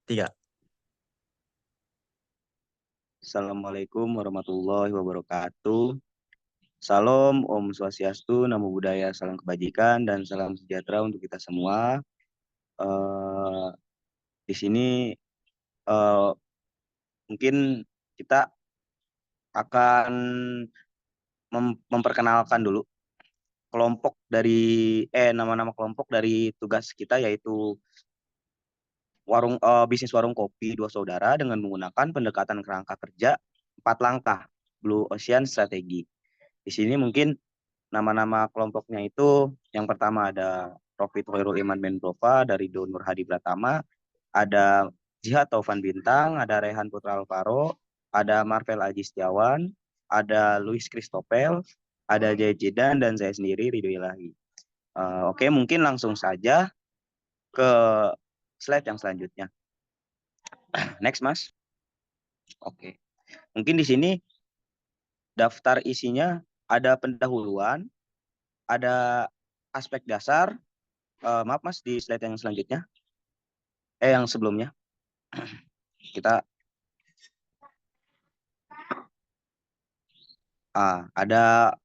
Tiga. Assalamualaikum warahmatullahi wabarakatuh. Salam, Om Swastiastu, Namo Buddhaya, salam kebajikan, dan salam sejahtera untuk kita semua. Eh, di sini eh, mungkin kita akan memperkenalkan dulu kelompok dari nama-nama kelompok dari tugas kita yaitu bisnis warung kopi dua saudara dengan menggunakan pendekatan kerangka kerja 4 langkah Blue Ocean Strategi. Di sini mungkin nama-nama kelompoknya itu yang pertama ada Profit Hoirul Iman Menprova dari Don Nur Hadi Pratama, ada Jihad Taufan Bintang, ada Rehan Putra Alvaro, ada Marvel Aji Setiawan, ada Luis Christopel, ada Jay Jidan, dan saya sendiri Ridho Ilahi. Oke, mungkin langsung saja ke slide yang selanjutnya. Next, Mas. Oke. Mungkin di sini daftar isinya ada pendahuluan, ada aspek dasar. Maaf Mas, di slide yang selanjutnya, yang sebelumnya, kita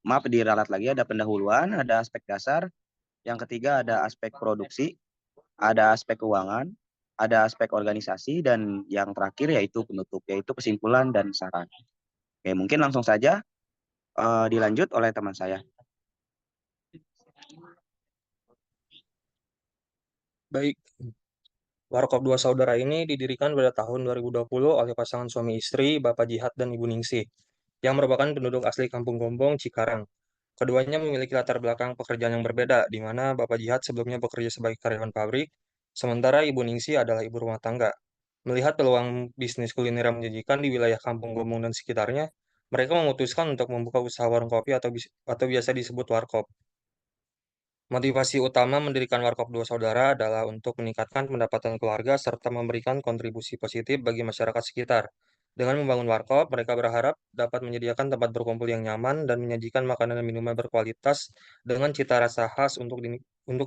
maaf diralat lagi, ada pendahuluan, ada aspek dasar, yang ketiga ada aspek produksi, ada aspek keuangan, ada aspek organisasi, dan yang terakhir yaitu penutup, yaitu kesimpulan dan saran. Oke, mungkin langsung saja dilanjut oleh teman saya. Baik, Warkop Dua Saudara ini didirikan pada tahun 2020 oleh pasangan suami istri, Bapak Jihad dan Ibu Ningsih, yang merupakan penduduk asli Kampung Gombong, Cikarang. Keduanya memiliki latar belakang pekerjaan yang berbeda, di mana Bapak Jihad sebelumnya bekerja sebagai karyawan pabrik, sementara Ibu Ningsih adalah ibu rumah tangga. Melihat peluang bisnis kuliner yang menjanjikan di wilayah Kampung Gombong dan sekitarnya, mereka memutuskan untuk membuka usaha warung kopi atau biasa disebut warkop. Motivasi utama mendirikan Warkop Dua Saudara adalah untuk meningkatkan pendapatan keluarga serta memberikan kontribusi positif bagi masyarakat sekitar. Dengan membangun warkop, mereka berharap dapat menyediakan tempat berkumpul yang nyaman dan menyajikan makanan dan minuman berkualitas dengan cita rasa khas untuk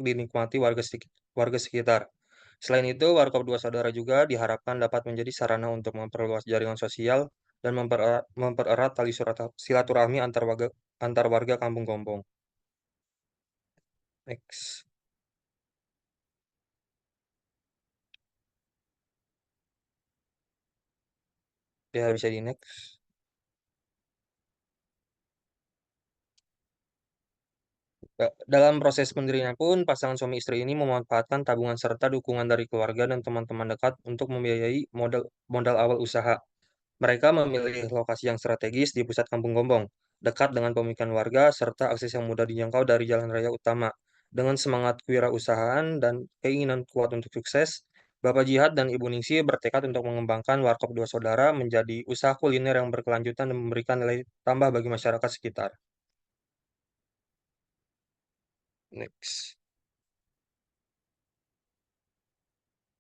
dinikmati warga sekitar. Selain itu, Warkop Dua Saudara juga diharapkan dapat menjadi sarana untuk memperluas jaringan sosial dan mempererat tali silaturahmi antar warga Kampung Gombong. Next. Ya, bisa di next. Dalam proses pendirinya pun, pasangan suami istri ini memanfaatkan tabungan serta dukungan dari keluarga dan teman-teman dekat untuk membiayai modal modal awal usaha. Mereka memilih lokasi yang strategis di pusat Kampung Gombong, dekat dengan pemukiman warga serta akses yang mudah dijangkau dari jalan raya utama. Dengan semangat kewirausahaan dan keinginan kuat untuk sukses, Bapak Jihad dan Ibu Ningsih bertekad untuk mengembangkan Warkop Dua Saudara menjadi usaha kuliner yang berkelanjutan dan memberikan nilai tambah bagi masyarakat sekitar. Next.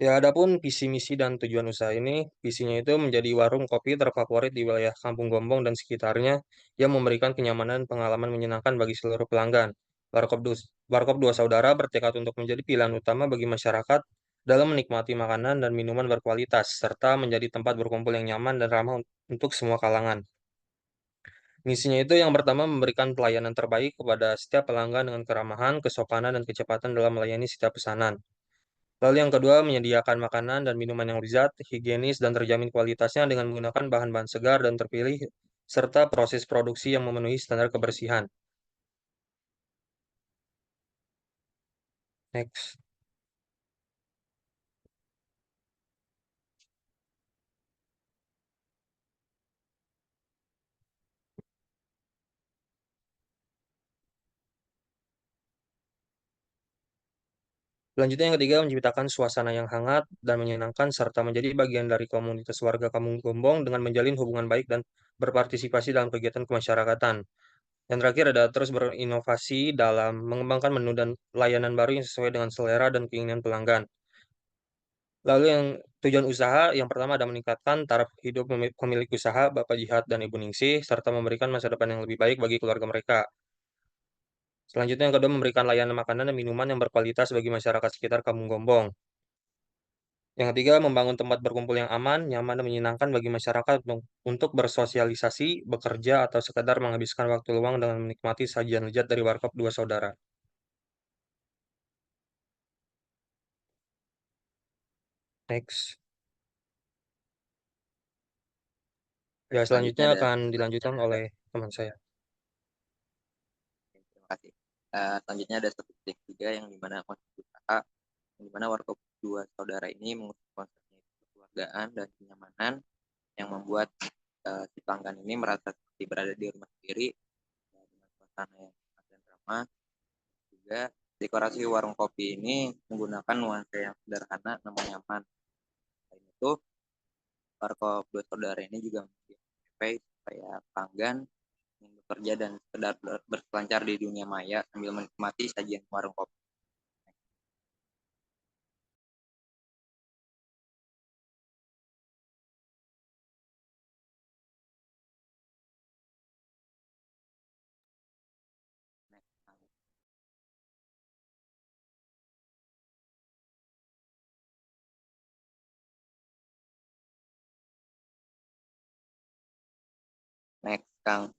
Ya, adapun visi misi dan tujuan usaha ini, visinya itu menjadi warung kopi terfavorit di wilayah Kampung Gombong dan sekitarnya yang memberikan kenyamanan dan pengalaman menyenangkan bagi seluruh pelanggan. Warkop Dua Saudara bertekad untuk menjadi pilihan utama bagi masyarakat dalam menikmati makanan dan minuman berkualitas, serta menjadi tempat berkumpul yang nyaman dan ramah untuk semua kalangan. Misinya itu yang pertama memberikan pelayanan terbaik kepada setiap pelanggan dengan keramahan, kesopanan, dan kecepatan dalam melayani setiap pesanan. Lalu yang kedua, menyediakan makanan dan minuman yang lezat, higienis, dan terjamin kualitasnya dengan menggunakan bahan-bahan segar dan terpilih, serta proses produksi yang memenuhi standar kebersihan. Next. Selanjutnya yang ketiga, menciptakan suasana yang hangat dan menyenangkan, serta menjadi bagian dari komunitas warga Kampung Gombong dengan menjalin hubungan baik dan berpartisipasi dalam kegiatan kemasyarakatan. Yang terakhir ada terus berinovasi dalam mengembangkan menu dan layanan baru yang sesuai dengan selera dan keinginan pelanggan. Lalu yang tujuan usaha yang pertama ada meningkatkan taraf hidup pemilik usaha Bapak Jihad dan Ibu Ningsih serta memberikan masa depan yang lebih baik bagi keluarga mereka. Selanjutnya yang kedua memberikan layanan makanan dan minuman yang berkualitas bagi masyarakat sekitar Kampung Gombong. Yang ketiga, membangun tempat berkumpul yang aman, nyaman, dan menyenangkan bagi masyarakat untuk bersosialisasi, bekerja, atau sekedar menghabiskan waktu luang dengan menikmati sajian lezat dari Warkop Dua Saudara. Next. Ya, Selanjutnya selanjutnya ada akan dilanjutkan oleh teman saya. terima kasih. Selanjutnya ada statistik 3 yang dimana konsep usaha, yang dimana Warkop Dua Saudara ini mengusung konsepnya kekeluargaan dan kenyamanan yang membuat si pelanggan ini merasa seperti berada di rumah sendiri dengan suasana yang sangat dan ramah. Juga dekorasi warung kopi ini menggunakan nuansa yang sederhana namun nyaman. Selain itu, Warkop Dua Saudara ini juga memiliki space supaya pelanggan ingin bekerja dan sekedar berselancar di dunia maya sambil menikmati sajian warung kopi. Next, Kang.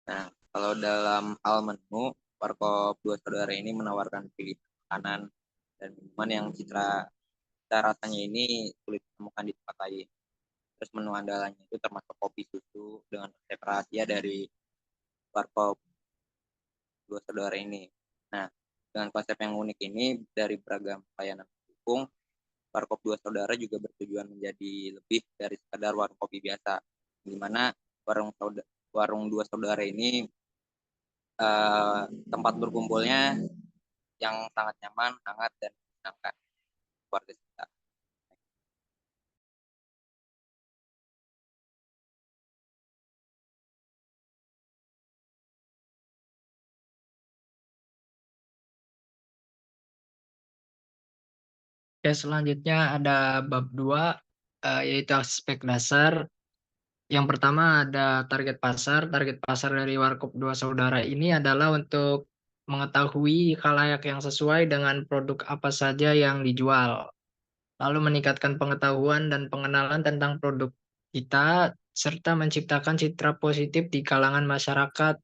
Nah, kalau dalam hal menu, Warkop Dua Saudara ini menawarkan pilihan makanan dan minuman yang cita rasanya ini sulit ditemukan di tempat lain. Terus menu andalannya itu termasuk kopi susu dengan resep rahasia dari Warkop Dua Saudara ini. Nah, dengan konsep yang unik ini dari beragam pelayanan pendukung, Warkop Dua Saudara juga bertujuan menjadi lebih dari sekadar warung kopi biasa, di mana warung Dua Saudara ini tempat berkumpulnya yang sangat nyaman, hangat, dan menyenangkan warga sekitar. Ya, selanjutnya ada bab 2, yaitu aspek dasar. Yang pertama ada target pasar. Target pasar dari Warkop Dua Saudara ini adalah untuk mengetahui khalayak yang sesuai dengan produk apa saja yang dijual. Lalu meningkatkan pengetahuan dan pengenalan tentang produk kita, serta menciptakan citra positif di kalangan masyarakat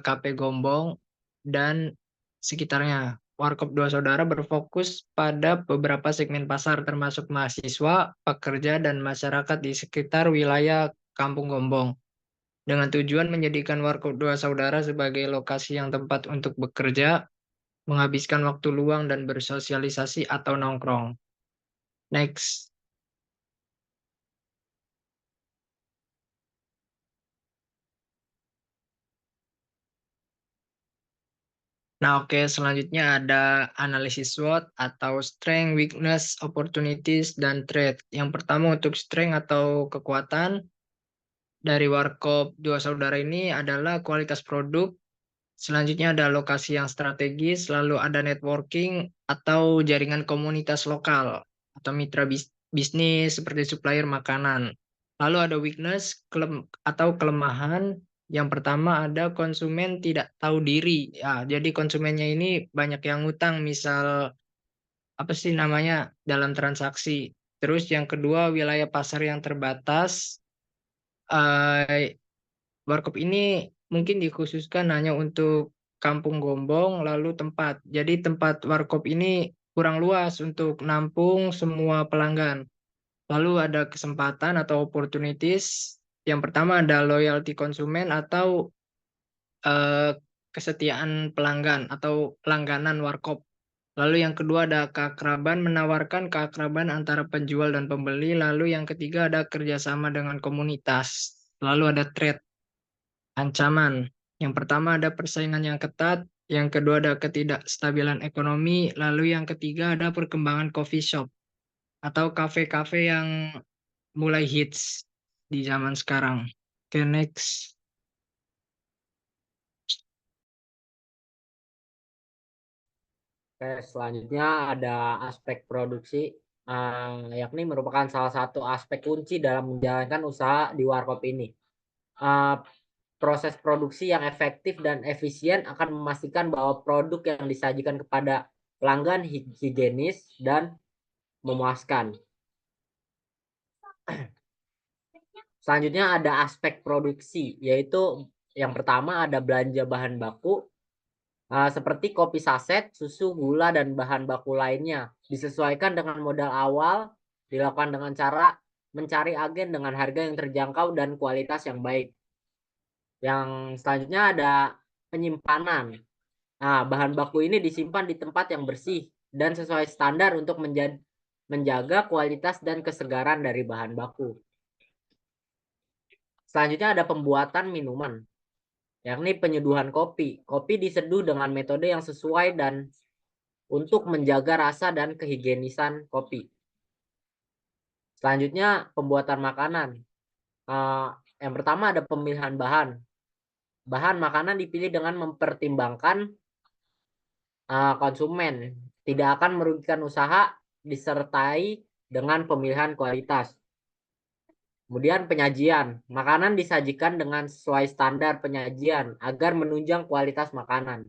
KP Gombong dan sekitarnya. Warkop Dua Saudara berfokus pada beberapa segmen pasar termasuk mahasiswa, pekerja, dan masyarakat di sekitar wilayah Kampung Gombong. Dengan tujuan menjadikan Warkop Dua Saudara sebagai lokasi yang tepat untuk bekerja, menghabiskan waktu luang, dan bersosialisasi atau nongkrong. Next. Nah, oke, selanjutnya ada analisis SWOT atau Strength, Weakness, Opportunities, dan Threat. Yang pertama untuk Strength atau kekuatan dari Warkop Dua Saudara ini adalah kualitas produk. Selanjutnya ada lokasi yang strategis, lalu ada networking atau jaringan komunitas lokal atau mitra bisnis seperti supplier makanan. Lalu ada weakness atau kelemahan. Yang pertama ada konsumen tidak tahu diri. Ya, jadi konsumennya ini banyak yang ngutang, misal apa sih namanya dalam transaksi. Terus yang kedua wilayah pasar yang terbatas. Eh, Warkop ini mungkin dikhususkan hanya untuk Kampung Gombong, lalu tempat. Jadi tempat warkop ini kurang luas untuk nampung semua pelanggan. Lalu ada kesempatan atau opportunities. Yang pertama ada loyalty konsumen atau eh, kesetiaan pelanggan atau langganan warkop. Lalu yang kedua ada keakraban, menawarkan keakraban antara penjual dan pembeli. Lalu yang ketiga ada kerjasama dengan komunitas. Lalu ada trade, ancaman. Yang pertama ada persaingan yang ketat, yang kedua ada ketidakstabilan ekonomi, lalu yang ketiga ada perkembangan coffee shop atau kafe-kafe yang mulai hits di zaman sekarang. Oke, next. Oke, selanjutnya ada aspek produksi, yakni merupakan salah satu aspek kunci dalam menjalankan usaha di warkop ini. Eh, proses produksi yang efektif dan efisien akan memastikan bahwa produk yang disajikan kepada pelanggan higienis dan memuaskan. Selanjutnya ada aspek produksi, yaitu yang pertama ada belanja bahan baku, seperti kopi saset, susu, gula, dan bahan baku lainnya. Disesuaikan dengan modal awal, dilakukan dengan cara mencari agen dengan harga yang terjangkau dan kualitas yang baik. Yang selanjutnya ada penyimpanan. Nah, bahan baku ini disimpan di tempat yang bersih dan sesuai standar untuk menjaga kualitas dan kesegaran dari bahan baku. Selanjutnya ada pembuatan minuman, yakni penyeduhan kopi. Kopi diseduh dengan metode yang sesuai dan untuk menjaga rasa dan kehigienisan kopi. Selanjutnya pembuatan makanan. Yang pertama ada pemilihan bahan. Bahan makanan dipilih dengan mempertimbangkan konsumen, tidak akan merugikan usaha, disertai dengan pemilihan kualitas. Kemudian penyajian. Makanan disajikan dengan sesuai standar penyajian agar menunjang kualitas makanan.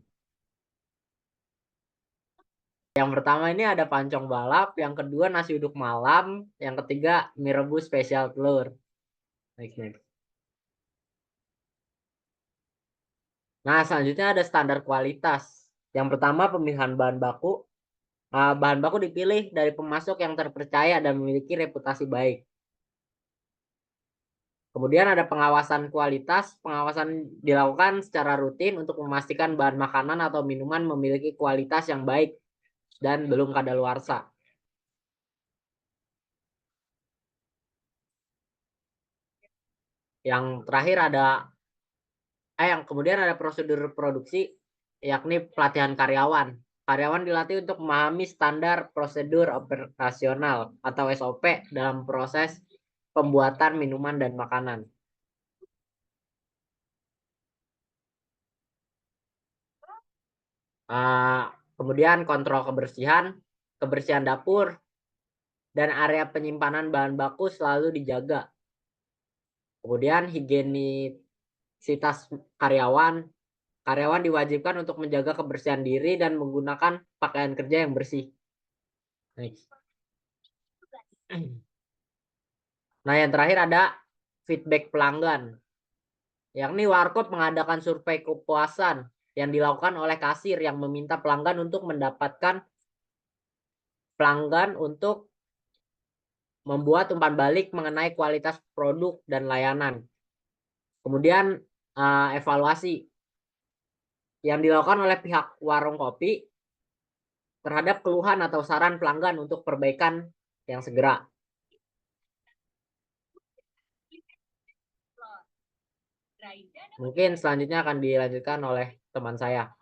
Yang pertama ini ada pancong balap, yang kedua nasi uduk malam, yang ketiga mie rebus spesial telur. Next. Nah, selanjutnya ada standar kualitas. Yang pertama pemilihan bahan baku. Bahan baku dipilih dari pemasok yang terpercaya dan memiliki reputasi baik. Kemudian ada pengawasan kualitas. Pengawasan dilakukan secara rutin untuk memastikan bahan makanan atau minuman memiliki kualitas yang baik dan belum kadaluarsa. Yang terakhir kemudian ada prosedur produksi, yakni pelatihan karyawan. Karyawan dilatih untuk memahami standar prosedur operasional atau SOP dalam proses pembuatan minuman dan makanan. Kemudian kontrol kebersihan dapur, dan area penyimpanan bahan baku selalu dijaga. Kemudian higienisitas karyawan diwajibkan untuk menjaga kebersihan diri dan menggunakan pakaian kerja yang bersih. Next. Nah, yang terakhir ada feedback pelanggan, yakni Warkop mengadakan survei kepuasan yang dilakukan oleh kasir yang meminta pelanggan untuk membuat umpan balik mengenai kualitas produk dan layanan. Kemudian evaluasi yang dilakukan oleh pihak warung kopi terhadap keluhan atau saran pelanggan untuk perbaikan yang segera. Mungkin selanjutnya akan dilanjutkan oleh teman saya.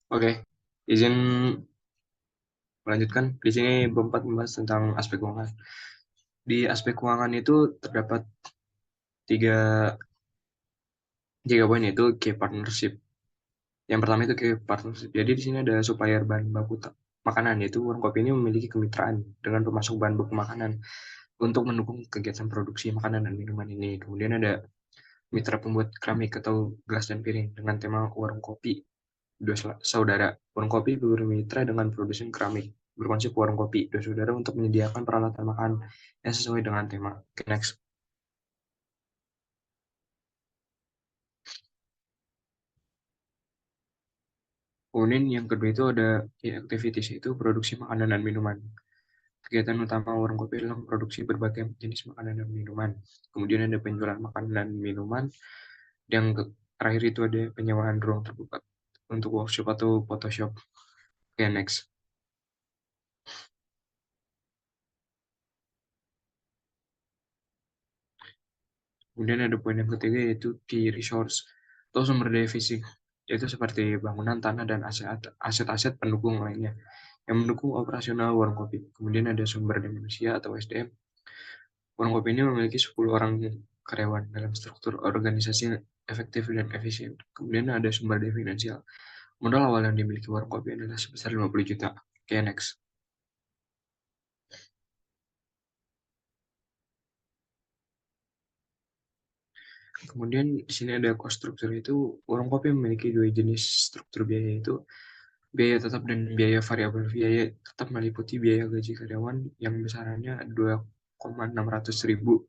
Oke, izin melanjutkan. Di sini Bapak membahas tentang aspek keuangan. Di aspek keuangan itu terdapat tiga poin, yaitu key partnership. Yang pertama itu key partnership. Jadi di sini ada supplier bahan baku makanan, yaitu warung kopi ini memiliki kemitraan dengan pemasok bahan baku makanan untuk mendukung kegiatan produksi makanan dan minuman ini. Kemudian ada mitra pembuat keramik atau gelas dan piring dengan tema warung kopi dua saudara. Warung kopi bermitra dengan produsen keramik berkonsep warung kopi dua saudara untuk menyediakan peralatan makan yang sesuai dengan tema. Next. Kemudian yang kedua itu ada key activities, yaitu produksi makanan dan minuman. Kegiatan utama warung kopi adalah memproduksi berbagai jenis makanan dan minuman. Kemudian ada penjualan makanan dan minuman. Yang terakhir itu ada penyewaan ruang terbuka untuk workshop atau photoshop. Oke, next. Kemudian ada poin yang ketiga, yaitu key resource atau sumber daya fisik, yaitu seperti bangunan, tanah, dan aset-aset pendukung lainnya yang mendukung operasional warung kopi. Kemudian ada sumber daya manusia atau SDM. Warung kopi ini memiliki 10 orang karyawan dalam struktur organisasi yang efektif dan efisien. Kemudian ada sumber daya finansial. Modal awal yang dimiliki warung kopi adalah sebesar 50 juta. Oke, next. Kemudian di sini ada cost structure, itu warung kopi memiliki dua jenis struktur biaya, yaitu biaya tetap dan biaya variabel. Biaya tetap meliputi biaya gaji karyawan yang besarannya 2,600.000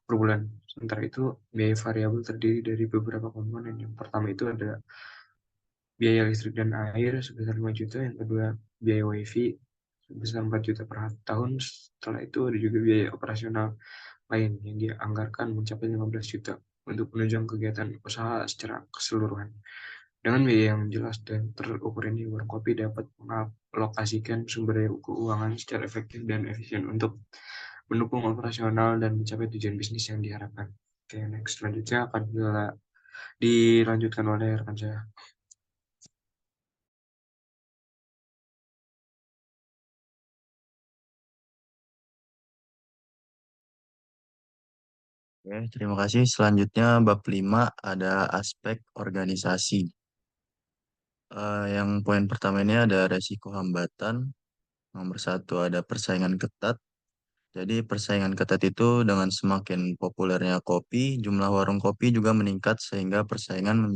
per bulan. Sementara itu biaya variabel terdiri dari beberapa komponen. Yang pertama itu ada biaya listrik dan air sebesar 5 juta, yang kedua biaya wifi sebesar 4 juta per tahun. Setelah itu ada juga biaya operasional lain yang dianggarkan mencapai 15 juta untuk menunjang kegiatan usaha secara keseluruhan. Dengan biaya yang jelas dan terukur ini, warung kopi dapat mengalokasikan sumber daya keuangan secara efektif dan efisien untuk mendukung operasional dan mencapai tujuan bisnis yang diharapkan. Oke, next. Selanjutnya akan dilanjutkan oleh rekan saya. Oke, terima kasih. Selanjutnya bab 5 ada aspek organisasi. Yang poin pertama ini ada resiko hambatan. Nomor satu ada persaingan ketat. Jadi persaingan ketat itu dengan semakin populernya kopi, jumlah warung kopi juga meningkat sehingga persaingan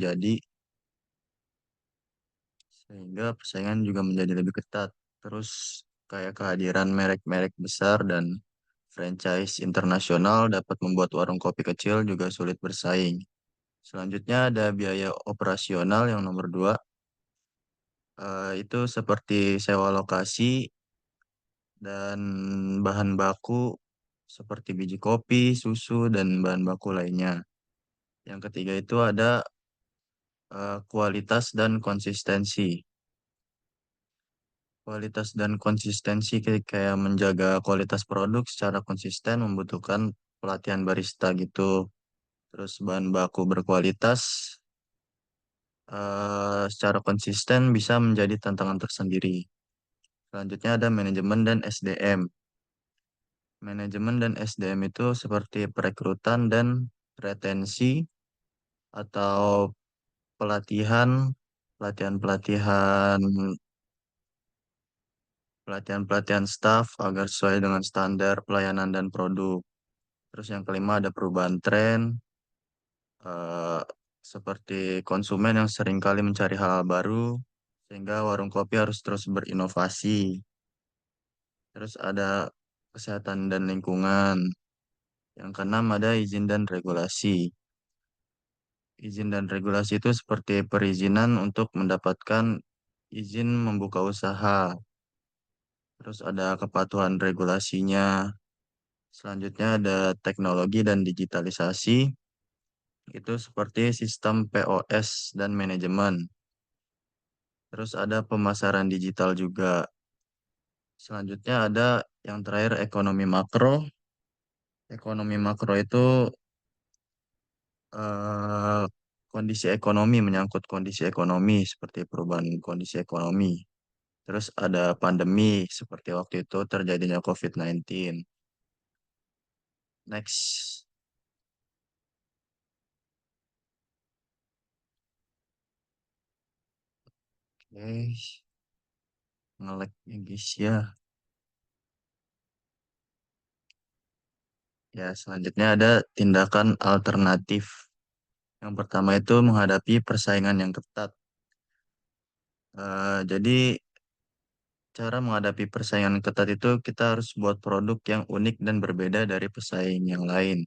juga menjadi lebih ketat. Terus kayak kehadiran merek-merek besar dan franchise internasional dapat membuat warung kopi kecil juga sulit bersaing. Selanjutnya ada biaya operasional yang nomor 2. Itu seperti sewa lokasi dan bahan baku seperti biji kopi, susu, dan bahan baku lainnya. Yang ketiga itu ada kualitas dan konsistensi. Kualitas dan konsistensi kayak menjaga kualitas produk secara konsisten membutuhkan pelatihan barista gitu. Terus bahan baku berkualitas secara konsisten bisa menjadi tantangan tersendiri. Selanjutnya ada manajemen dan SDM. Manajemen dan SDM itu seperti perekrutan dan retensi atau pelatihan, pelatihan-pelatihan, pelatihan-pelatihan staff agar sesuai dengan standar pelayanan dan produk. Terus yang kelima ada perubahan tren, eh, seperti konsumen yang seringkali mencari hal baru, sehingga warung kopi harus terus berinovasi. Terus ada kesehatan dan lingkungan. Yang keenam ada izin dan regulasi. Izin dan regulasi itu seperti perizinan untuk mendapatkan izin membuka usaha. Terus ada kepatuhan regulasinya. Selanjutnya ada teknologi dan digitalisasi. Itu seperti sistem POS dan manajemen. Terus ada pemasaran digital juga. Selanjutnya ada yang terakhir ekonomi makro. Ekonomi makro itu eh, kondisi ekonomi, menyangkut kondisi ekonomi seperti perubahan kondisi ekonomi. Terus ada pandemi seperti waktu itu terjadinya COVID-19. Next. Oke, nge-lag ya guys ya. Ya, selanjutnya ada tindakan alternatif. Yang pertama itu menghadapi persaingan yang ketat. Jadi cara menghadapi persaingan ketat itu kita harus buat produk yang unik dan berbeda dari pesaing yang lain.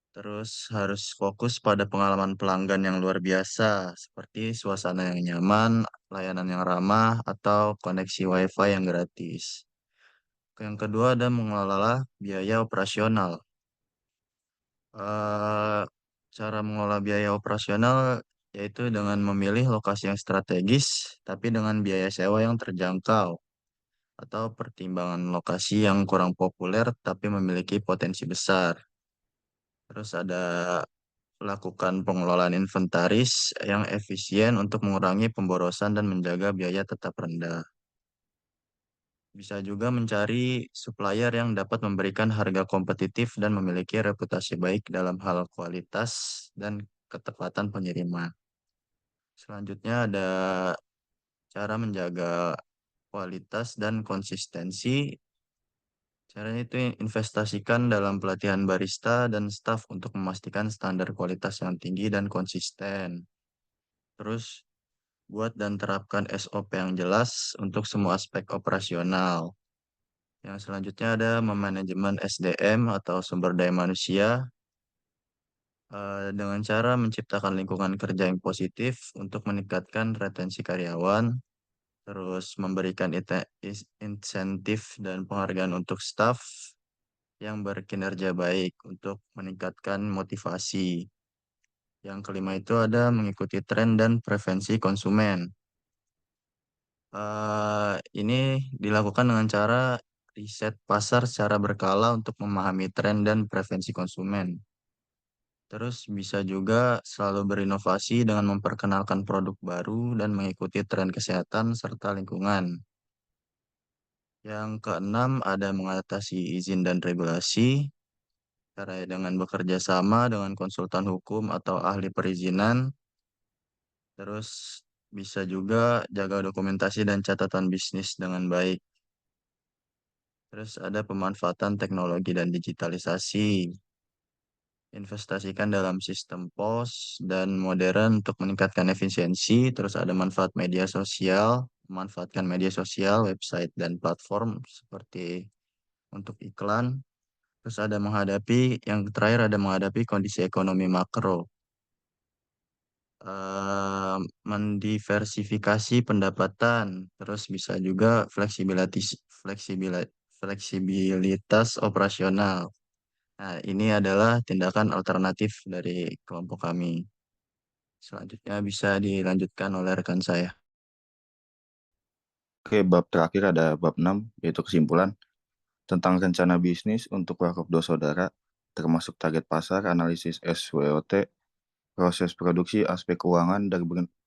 Terus harus fokus pada pengalaman pelanggan yang luar biasa, seperti suasana yang nyaman, layanan yang ramah, atau koneksi WiFi yang gratis. Yang kedua ada mengelola biaya operasional. Eh, Cara mengelola biaya operasional yaitu dengan memilih lokasi yang strategis, tapi dengan biaya sewa yang terjangkau, atau pertimbangan lokasi yang kurang populer tapi memiliki potensi besar. Terus ada lakukan pengelolaan inventaris yang efisien untuk mengurangi pemborosan dan menjaga biaya tetap rendah. Bisa juga mencari supplier yang dapat memberikan harga kompetitif dan memiliki reputasi baik dalam hal kualitas dan ketepatan pengiriman. Selanjutnya ada cara menjaga kualitas dan konsistensi Caranya itu investasikan dalam pelatihan barista dan staf untuk memastikan standar kualitas yang tinggi dan konsisten. Terus buat dan terapkan SOP yang jelas untuk semua aspek operasional. Yang selanjutnya ada memanajemen SDM atau sumber daya manusia dengan cara menciptakan lingkungan kerja yang positif untuk meningkatkan retensi karyawan, terus memberikan insentif dan penghargaan untuk staf yang berkinerja baik untuk meningkatkan motivasi. Yang kelima itu ada mengikuti tren dan preferensi konsumen. Ini dilakukan dengan cara riset pasar secara berkala untuk memahami tren dan preferensi konsumen. Terus bisa juga selalu berinovasi dengan memperkenalkan produk baru dan mengikuti tren kesehatan serta lingkungan. Yang keenam ada mengatasi izin dan regulasi, cara dengan bekerja sama dengan konsultan hukum atau ahli perizinan. Terus bisa juga jaga dokumentasi dan catatan bisnis dengan baik. Terus ada pemanfaatan teknologi dan digitalisasi. Investasikan dalam sistem POS dan modern untuk meningkatkan efisiensi. Terus ada manfaat media sosial, memanfaatkan media sosial, website, dan platform seperti untuk iklan. Terus ada yang terakhir ada menghadapi kondisi ekonomi makro. Mendiversifikasi pendapatan, terus bisa juga fleksibilitas operasional. Nah, ini adalah tindakan alternatif dari kelompok kami. Selanjutnya bisa dilanjutkan oleh rekan saya. Oke, bab terakhir ada bab 6, yaitu kesimpulan tentang rencana bisnis untuk Warkop 2 Saudara, termasuk target pasar, analisis SWOT, proses produksi, aspek keuangan,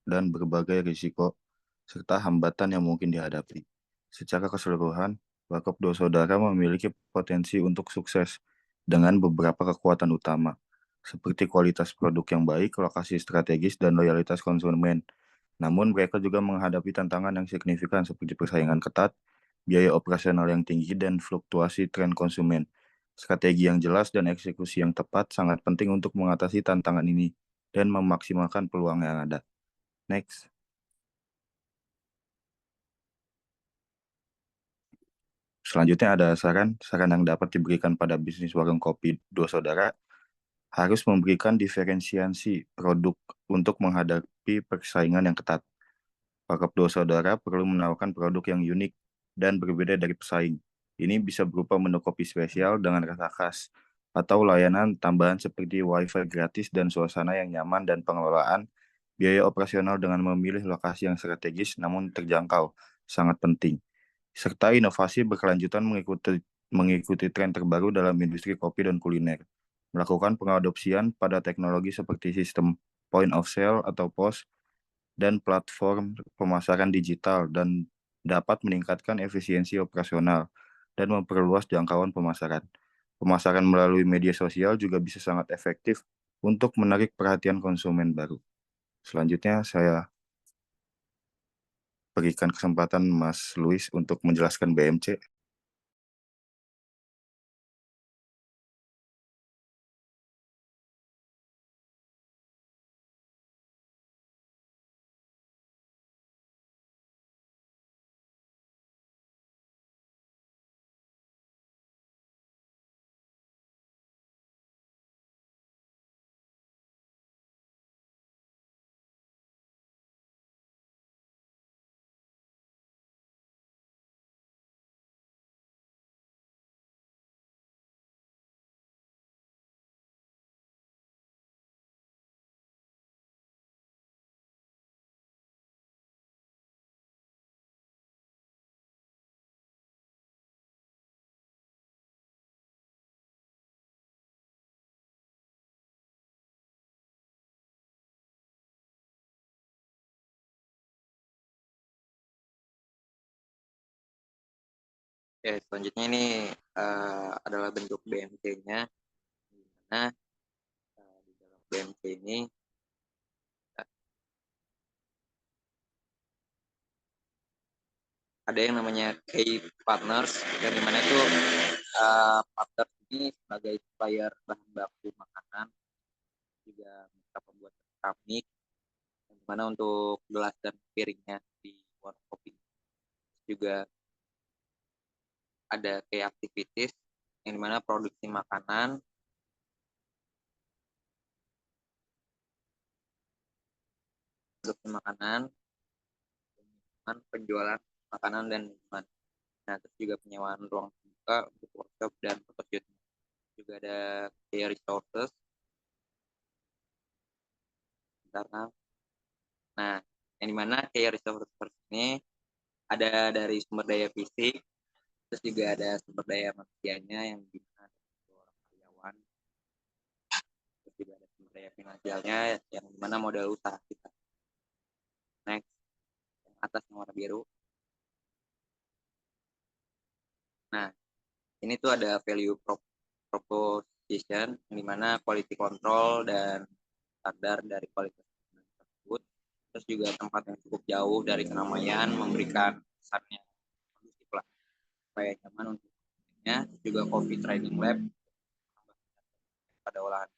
dan berbagai risiko, serta hambatan yang mungkin dihadapi. Secara keseluruhan, Warkop 2 Saudara memiliki potensi untuk sukses dengan beberapa kekuatan utama, seperti kualitas produk yang baik, lokasi strategis, dan loyalitas konsumen. Namun, mereka juga menghadapi tantangan yang signifikan seperti persaingan ketat, biaya operasional yang tinggi, dan fluktuasi tren konsumen. Strategi yang jelas dan eksekusi yang tepat sangat penting untuk mengatasi tantangan ini dan memaksimalkan peluang yang ada. Next. Selanjutnya ada saran yang dapat diberikan pada bisnis warung kopi 2 Saudara harus memberikan diferensiasi produk untuk menghadapi persaingan yang ketat. Warkop 2 Saudara perlu menawarkan produk yang unik dan berbeda dari pesaing. Ini bisa berupa menu kopi spesial dengan rasa khas, atau layanan tambahan seperti wifi gratis dan suasana yang nyaman dan pengelolaan biaya operasional dengan memilih lokasi yang strategis namun terjangkau, sangat penting. Serta inovasi berkelanjutan mengikuti tren terbaru dalam industri kopi dan kuliner. Melakukan pengadopsian pada teknologi seperti sistem point of sale atau POS dan platform pemasaran digital dan dapat meningkatkan efisiensi operasional dan memperluas jangkauan pemasaran. Pemasaran melalui media sosial juga bisa sangat efektif untuk menarik perhatian konsumen baru. Selanjutnya saya berikan kesempatan Mas Luis untuk menjelaskan BMC. Oke, selanjutnya ini adalah bentuk BMC-nya, di mana di dalam BMC ini ada yang namanya key partners, yang dimana itu partner ini sebagai supplier bahan baku makanan, juga mitra pembuat keramik, yang dimana untuk gelas dan piringnya di warung kopi. Juga ada kayak activities yang dimana produksi makanan, penjualan makanan dan minuman. Nah, terus juga penyewaan ruang terbuka untuk workshop dan photoshoot. Juga ada care resources. Nah, yang dimana care resources ini ada dari sumber daya fisik, terus juga ada sumber daya manusianya yang dimana ada orang karyawan, terus juga ada sumber daya finansialnya yang dimana modal usaha kita. Next, yang atas yang warna biru. Nah, ini tuh ada value proposition, yang dimana quality control dan standar dari kualitas tersebut. Terus juga tempat yang cukup jauh dari keramaian, memberikan kesannya kondusif lah, supaya nyaman untuk juga coffee training lab pada olahan